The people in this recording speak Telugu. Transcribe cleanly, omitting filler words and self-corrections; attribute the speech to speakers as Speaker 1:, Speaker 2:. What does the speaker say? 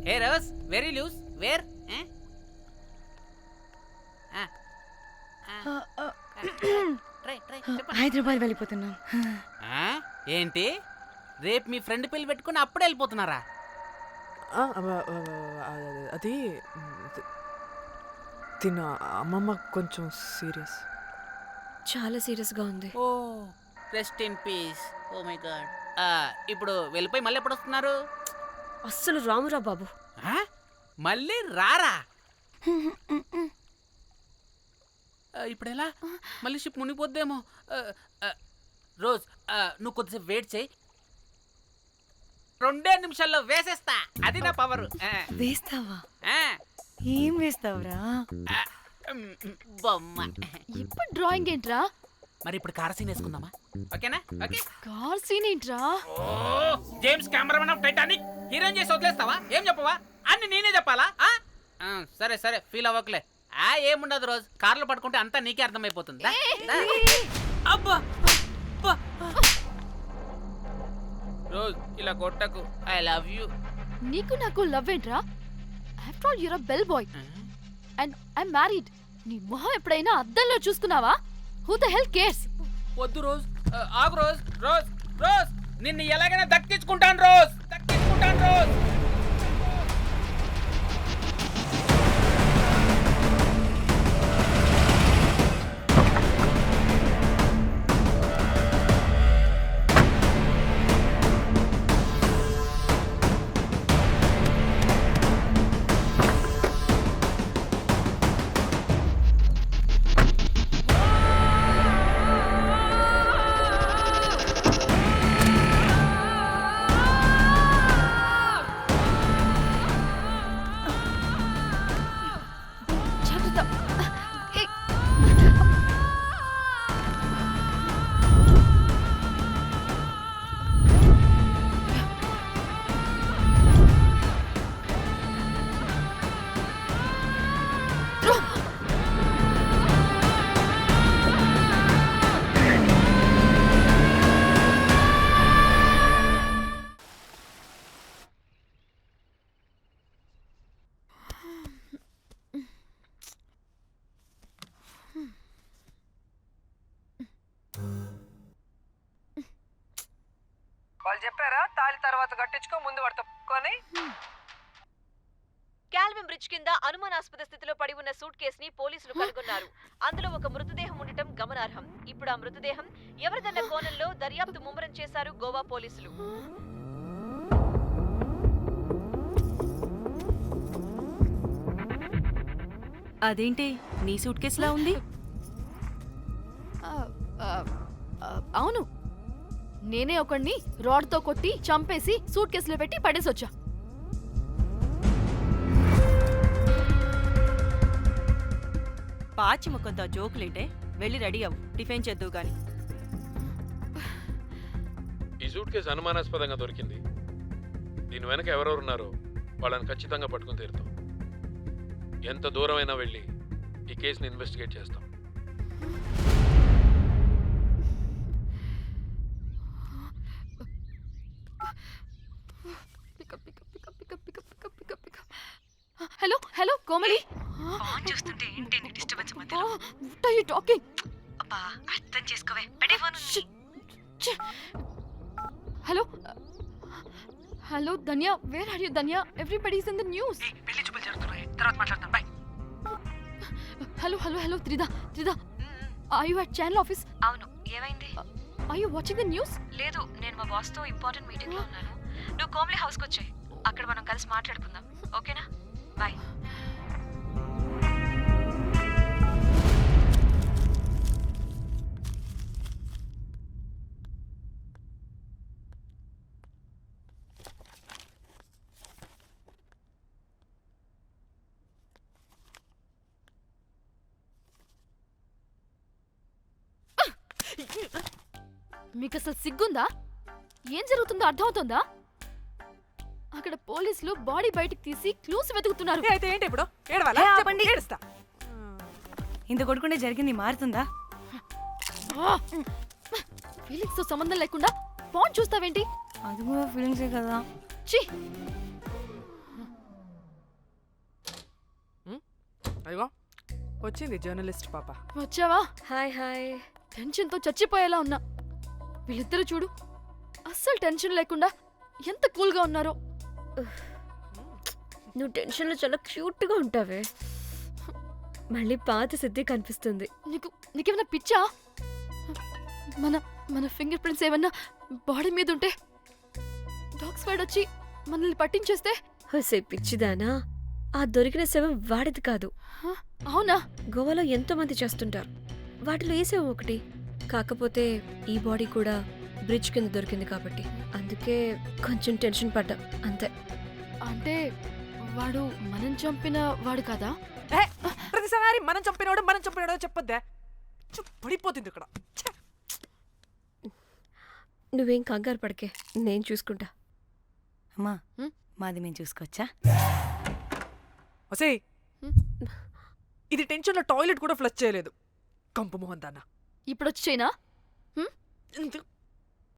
Speaker 1: హే Rose very loose we're
Speaker 2: Hyderabad వెళ్ళిపోతున్నాం.
Speaker 1: ఏంటి రేపు మీ ఫ్రెండ్ పెళ్లి పెట్టుకుని అప్పుడే వెళ్ళిపోతున్నారా?
Speaker 3: అది తిన అమ్మమ్మ కొంచెం సీరియస్.
Speaker 2: చాలా సీరియస్గా ఉంది.
Speaker 1: Oh rest in peace. Oh my God. ఇప్పుడు వెళ్ళిపోయి మళ్ళీ ఎప్పుడు వస్తున్నారు?
Speaker 2: అస్సలు రామురా బాబు.
Speaker 1: మళ్ళీ రారా? ఇప్పుడు ఎలా? మళ్ళీ షిప్ మునిగిపోద్దేమో. రోజ్ నువ్వు కొద్దిసేపు వెయిట్ చేయి, 2 నిమిషాల్లో వేసేస్తా. అది నా పవర్.
Speaker 2: వేస్తావా? ఏం వేస్తావురా?
Speaker 1: బొమ్మ.
Speaker 4: ఇప్పుడు డ్రాయింగ్ ఏంట్రా?
Speaker 1: మరి ఇప్పుడు కార్ సీన్ వేసుకుందామా? ఓకేనా? ఓకే.
Speaker 4: కార్ సీన్ ఏంట్రా?
Speaker 1: James Cameron of Titanic heroine చేసి వదిలేస్తావా? ఏం చెప్పవా? అన్ని నేనే చెప్పాలా? సరే సరే ఫీల్ అవ్వకలే. ఏముండదు రోజ్, కార్లో పడుకుంటే అంతా నీకే అర్థమైపోతుంది. అబ్బా రోజ్ ఇలా కొట్టకు. I love you.
Speaker 4: నీకు నాకు లవ్ ఏంట్రా? After all you're a bell boy and I married. నీ మొహం ఎప్పుడైనా అద్దంలో చూసుకున్నావా? Who the hell cares?
Speaker 1: వద్దు రోజ్, ఆగు రోజ్. రోజ్ రోజ్ నిన్ను ఎలాగైనా దక్కించుకుంటాను రోజ్, దక్కించుకుంటాను రోజ్.
Speaker 3: వాళ్ళు చెప్పారా తాళి తర్వాత కట్టించుకో, ముందు పడుకొని.
Speaker 5: కాల్విన్ బ్రిడ్జ్ కింద అనుమానాస్పద స్థితిలో పడి ఉన్న సూట్ కేసుని పోలీసులు కనుగొన్నారు. అందులో ఒక మృతదేహం ఉండటం గమనార్హం. ఇప్పుడు ఆ మృతదేహం ఎవరిదన్న కోణంలో దర్యాప్తు ముమ్మరం చేశారు గోవా పోలీసులు.
Speaker 6: అదేంటి నీ సూట్ కేసులా ఉంది?
Speaker 4: అవును, నేనే ఒకడిని రాడ్తో కొట్టి చంపేసి సూట్ కేసులో పెట్టి పడేసొచ్చా.
Speaker 6: పాచి ముఖంతో జోకులేంటే వెళ్ళి రెడీ అవ్వు, టిఫిన్ చేద్దువు గాని.
Speaker 7: ఈ సూట్ కేసు అనుమానాస్పదంగా దొరికింది. దీని వెనక ఎవరెవరున్నారో వాళ్ళని ఖచ్చితంగా పట్టుకుని తీరుతాం. ఎంత దూరమైనా వెళ్ళి ఈ కేసుని ఇన్వెస్టిగేట్ చేస్తాం.
Speaker 4: Hello hello Komali.
Speaker 6: ఫోన్ చూస్తుంటే ఏంటి నీ డిస్టర్బెన్స్ మధ్యలో?
Speaker 4: What are you talking?
Speaker 6: అబ్బా అర్థం చేసుకోవే, పెట్టే phone.
Speaker 4: Hello hello Dhanya, where are you Dhanya? Everybody is in the news.
Speaker 6: పెళ్లి చూపులు జరుగుతున్నాయి, తర్వాత మాట్లాడతాను. Bye.
Speaker 4: Hello hello hello Tridha, are you at channel office?
Speaker 6: అవును, ఏమైంది?
Speaker 4: Are you watching the news?
Speaker 6: లేదు, నేను మా బాస్ తో ఇంపార్టెంట్ మీటింగ్ లో ఉన్నాను. నువ్వు కోమ్లీ హౌస్ కి వచ్చేయ్, అక్కడ మనం కలిసి మాట్లాడుకుందాం. ఓకేనా? బాయ్.
Speaker 4: మీకు అసలు సిగ్గుందా? ఏం జరుగుతుందో అర్థమవుతుందా? అక్కడ పోలీసులు బాడీ బయటికి తీసి క్లూస్ వెతుకుతున్నారు.
Speaker 3: అయితే ఏంటి ఇప్పుడు? ఏడవాలా?
Speaker 2: ఆపండి.
Speaker 3: ఏడుస్తా.
Speaker 2: ఇంత కొడుకుంటే జరిగింది మారుతుందా?
Speaker 4: ఫీలింగ్స్ తో సంబంధం లేకుండా ఫోన్ చూస్తావేంటి?
Speaker 2: అది కూడా ఫీలింగ్సే కదా.
Speaker 4: ఛీ!
Speaker 3: అయ్యో వచ్చింది జర్నలిస్ట్ పాప.
Speaker 4: వచ్చావా?
Speaker 2: Hi hi.
Speaker 4: టెన్షన్తో చచ్చిపోయేలా ఉన్నా. వీళ్ళిద్దరు చూడు, అస్సలు టెన్షన్ లేకుండా ఎంత కూల్గా ఉన్నారో.
Speaker 2: నువ్వు టెన్షన్లో చాలా క్యూట్గా ఉంటావే. మళ్ళీ పాత సిద్ధి కనిపిస్తుంది.
Speaker 4: నీకేమైనా పిచ్చా? మన మన ఫింగర్ ప్రింట్స్ ఏమన్నా బాడీ మీద ఉంటే డాగ్ స్క్వాడ్ వచ్చి మనల్ని పట్టించేస్తే?
Speaker 2: హోసే పిచ్చిదానా, ఆ దొరికిన శవం వాడిది కాదు.
Speaker 4: అవునా?
Speaker 2: గోవాలో ఎంతో మంది చేస్తుంటారు, వాటిలో ఏ శవం ఒకటి. కాకపోతే ఈ బాడీ కూడా బ్రిడ్జ్ కింద దొరికింది కాబట్టి అందుకే కొంచెం టెన్షన్ పడ్డా అంతే.
Speaker 4: అంటే వాడు మనం చంపిన వాడు కదా?
Speaker 3: ప్రతిసారి మనం చంపినాడో చెప్పొద్దే, పడిపోతుంది ఇక్కడ.
Speaker 2: నువ్వేం కంగారు పడకే, నేను చూసుకుంటా.
Speaker 8: అమ్మా మాది మేము చూసుకోవచ్చా?
Speaker 3: ఒసేయ్, ఇది టెన్షన్లో టాయిలెట్ కూడా ఫ్లష్ చేయలేదు. కంపు మొహం దాన్న.
Speaker 4: ఇప్పుడు వచ్చి చేయనా?